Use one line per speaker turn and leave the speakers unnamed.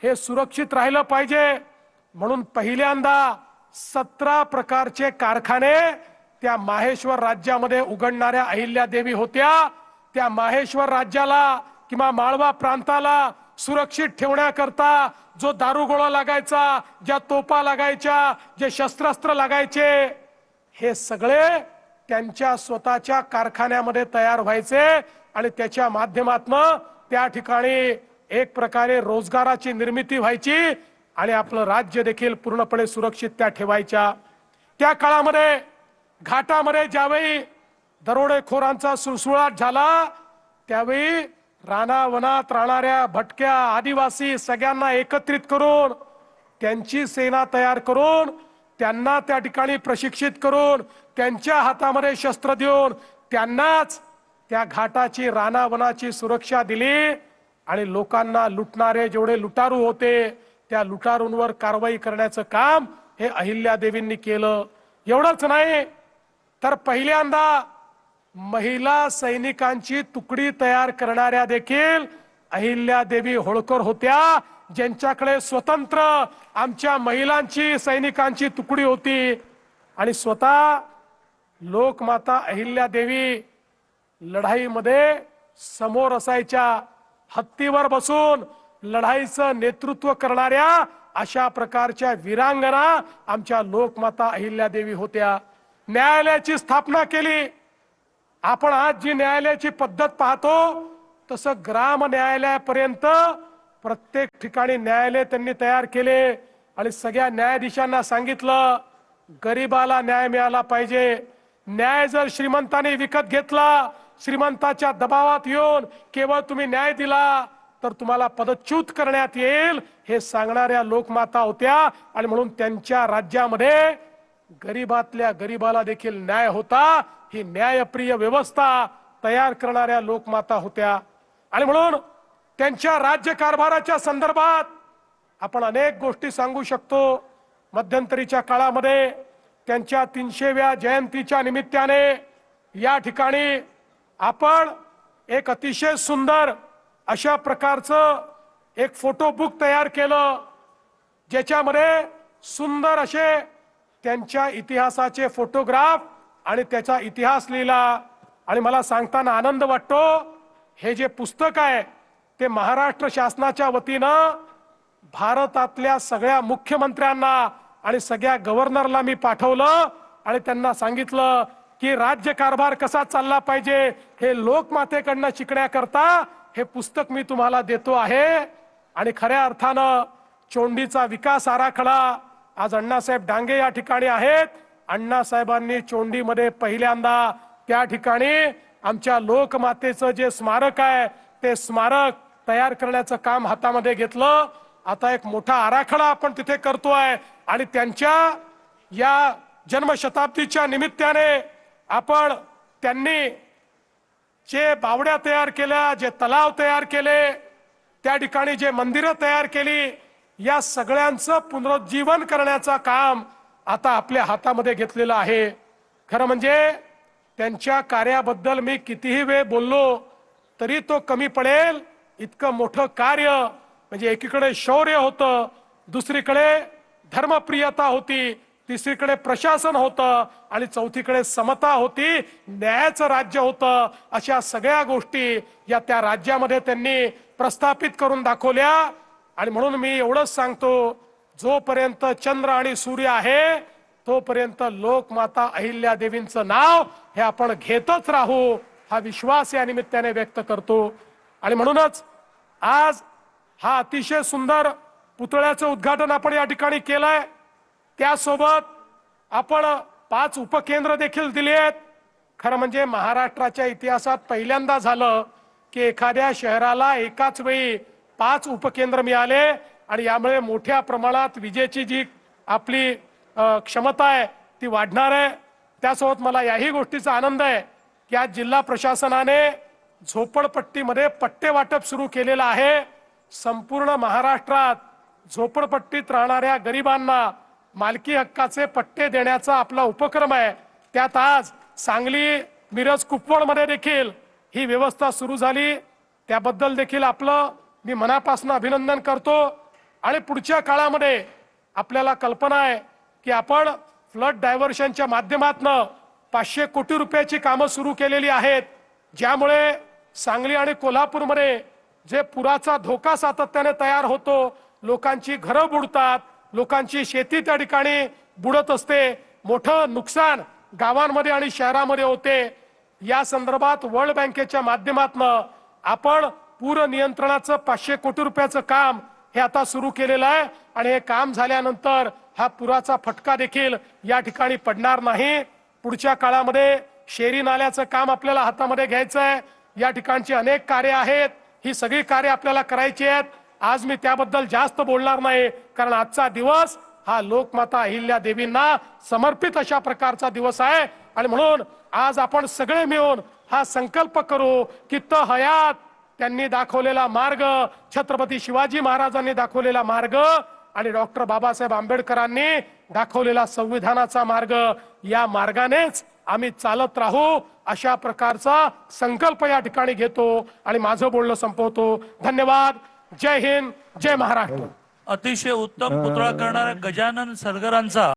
हे सुरक्षित राहिलं पाहिजे म्हणून पहिल्यांदा 17 प्रकारचे कारखाने त्या माहेश्वर राज्यामध्ये उघडणाऱ्या अहिल्यादेवी होत्या। त्या माहेश्वर राज्याला किंवा माळवा प्रांताला सुरक्षित ठेवण्याकरता जो दारुगोळा लागायचा, ज्या तोफा लागायच्या, जे शस्त्रास्त्र लागायचे, हे सगळे त्यांच्या स्वतःच्या कारखान्यामध्ये तयार व्हायचे आणि त्याच्या माध्यमातून त्या ठिकाणी एक प्रकारे रोजगाराची निर्मिती व्हायची आणि आपलं राज्य देखील पूर्णपणे सुरक्षित त्या ठेवायच्या। त्या काळामध्ये घाटामध्ये ज्यावेळी दरोडेखोरांचा सुळसुळाट झाला त्यावेळी रानावनात राहणाऱ्या भटक्या आदिवासी सगळ्यांना एकत्रित करून त्यांची सेना तयार करून त्यांना त्या ठिकाणी प्रशिक्षित करून त्यांच्या हातामध्ये शस्त्र देऊन त्यांनाच त्या घाटाची रानावनाची सुरक्षा दिली आणि लोकांना लुटणारे जेवढे लुटारू होते त्या लुटारूंवर कारवाई करण्याचं काम हे अहिल्यादेवींनी केलं। एवढंच नाही तर पहिल्यांदा महिला सैनिकांची तुकडी तयार करणाऱ्या देखील अहिल्यादेवी होळकर होत्या, ज्यांच्याकडे स्वतंत्र आमच्या महिलांची सैनिकांची तुकडी होती आणि स्वतः लोकमाता अहिल्यादेवी लढाईमध्ये समोर असायच्या। हत्तीवर बसून लढाईचं नेतृत्व करणाऱ्या अशा प्रकारच्या वीरांगना आमच्या लोकमाता अहिल्यादेवी होत्या। न्यायालयाची स्थापना केली। आपण आज जी न्यायालयाची पद्धत पाहतो तसं ग्राम न्यायालयापर्यंत प्रत्येक ठिकाणी न्यायालय त्यांनी तयार केले आणि सगळ्या न्यायाधीशांना सांगितलं गरीबाला न्याय मिळाला पाहिजे। न्याय जर श्रीमंतांनी विकत घेतला, श्रीमंताच्या दबावात येऊन केवळ तुम्ही न्याय दिला तर तुम्हाला पदच्युत करण्यात येईल हे सांगणाऱ्या लोकमाता होत्या आणि म्हणून त्यांच्या राज्यामध्ये गरीबातल्या गरीबाला देखील न्याय होता। ही न्यायप्रिय व्यवस्था तयार करणाऱ्या लोकमाता होत्या आणि म्हणून त्यांच्या राज्यकारभाराच्या संदर्भात आपण अनेक गोष्टी सांगू शकतो। मध्यंतरीच्या काळामध्ये त्यांच्या 300व्या जयंतीच्या निमित्ताने या ठिकाणी आपण एक अतिशय सुंदर अशा प्रकारचं एक फोटो बुक तयार केलं ज्याच्यामध्ये सुंदर असे त्यांच्या इतिहासाचे फोटोग्राफ आणि त्याचा इतिहास लिहिला आणि मला सांगताना आनंद वाटतो हे जे पुस्तक आहे ते महाराष्ट्र शासनाच्या वतीनं भारतातल्या सगळ्या मुख्यमंत्र्यांना आणि सगळ्या गव्हर्नरला मी पाठवलं आणि त्यांना सांगितलं की राज्यकारभार कसा चालला पाहिजे हे लोकमातेकडनं शिकण्याकरता हे पुस्तक मी तुम्हाला देतो आहे। आणि खऱ्या अर्थानं चोंडीचा विकास आराखडा आज अण्णासाहेब डांगे या ठिकाणी आहेत। अण्णासाहेबांनी चोंडीमध्ये पहिल्यांदा त्या ठिकाणी आमच्या लोकमातेचं जे स्मारक आहे ते स्मारक तयार करण्याचं काम हातामध्ये घेतलं। आता एक मोठा आराखडा आपण तिथे करतोय आणि त्यांच्या या जन्मशताब्दीच्या निमित्ताने आपण त्यांनी जे बावड्या तयार केल्या, जे तलाव तयार केले, त्या ठिकाणी जे मंदिरं तयार केली, या सगळ्यांचं पुनरुज्जीवन करण्याचं काम आता आपल्या हातामध्ये घेतलेलं आहे। खरं म्हणजे त्यांच्या कार्याबद्दल मी कितीही वेळ बोललो तरी तो कमी पडेल। इतकं मोठं कार्य म्हणजे एकीकडे शौर्य होतं, दुसरीकडे धर्मप्रियता होती, तिसरीकडे प्रशासन होतं आणि चौथीकडे समता होती, न्यायाचं राज्य होतं। अशा सगळ्या गोष्टी या त्या राज्यामध्ये त्यांनी प्रस्थापित करून दाखवल्या आणि म्हणून मी एवढंच सांगतो जोपर्यंत चंद्र आणि सूर्य आहे तोपर्यंत लोकमाता अहिल्यादेवींचं नाव हे आपण घेतच राहू हा विश्वास या निमित्ताने व्यक्त करतो। आणि म्हणूनच आज हा अतिशय सुंदर पुतळ्याचं उद्घाटन आपण या ठिकाणी केलंय। त्यासोबत आपण 5 उपकेंद्र देखील दिली आहेत। खरं म्हणजे महाराष्ट्राच्या इतिहासात पहिल्यांदा झालं की एखाद्या शहराला एकाच वेळी 5 उपकेंद्र मिळाले आणि यामुळे मोठ्या प्रमाणात विजेची जी आपली क्षमता आहे ती वाढणार आहे। त्यासोबत मला याही गोष्टीचा आनंद आहे की आज जिल्हा प्रशासनाने झोपडपट्टीमध्ये पट्टे वाटप सुरू केलेलं आहे। संपूर्ण महाराष्ट्रात झोपडपट्टीत राहणाऱ्या गरिबांना मालकी हक्काचे पट्टे देण्याचा आपला उपक्रम आहे। त्यात आज सांगली, मिरज, कुपवाडमध्ये देखील ही व्यवस्था सुरू झाली। त्याबद्दल देखील आपलं मी मनापासून अभिनंदन करतो। आणि पुढच्या काळामध्ये आपल्याला कल्पना आहे की आपण फ्लड डायव्हर्शनच्या माध्यमातून 500 कोटी रुपयाची कामं सुरू केलेली आहेत, ज्यामुळे सांगली आणि कोल्हापूरमध्ये जे पुराचा धोका सातत्याने तयार होतो, लोकांची घरं बुडतात, लोकांची शेती त्या ठिकाणी बुडत असते, मोठं नुकसान गावांमध्ये आणि शहरामध्ये होते। या संदर्भात वर्ल्ड बँकेच्या माध्यमातून आपण पूर नियंत्रणाचं 500 कोटी रुपयाचं काम हे आता सुरू केलेलं आहे आणि हे काम झाल्यानंतर हा पुराचा फटका देखील या ठिकाणी पडणार नाही। पुढच्या काळामध्ये शेरी नाल्याचं काम आपल्याला हातामध्ये घ्यायचं आहे। या ठिकाणची अनेक कार्य आहेत, ही सगळी कार्य आपल्याला करायची आहेत। आज मी त्याबद्दल जास्त बोलणार नाही, कारण आजचा दिवस हा लोकमाता अहिल्या देवींना समर्पित अशा प्रकारचा दिवस आहे आणि म्हणून आज आपण सगळे मिळून हा संकल्प करू की हयात त्यांनी दाखवलेला मार्ग, छत्रपती शिवाजी महाराजांनी दाखवलेला मार्ग आणि डॉक्टर बाबासाहेब आंबेडकरांनी दाखवलेला संविधानाचा मार्ग, या मार्गानेच आम्ही चालत राहू अशा प्रकारचा संकल्प या ठिकाणी घेतो आणि माझं बोलणं संपवतो। धन्यवाद। जय हिंद, जय महाराष्ट्र।
अतिशय उत्तम पुतळा करणाऱ्या गजानन सरगरांचा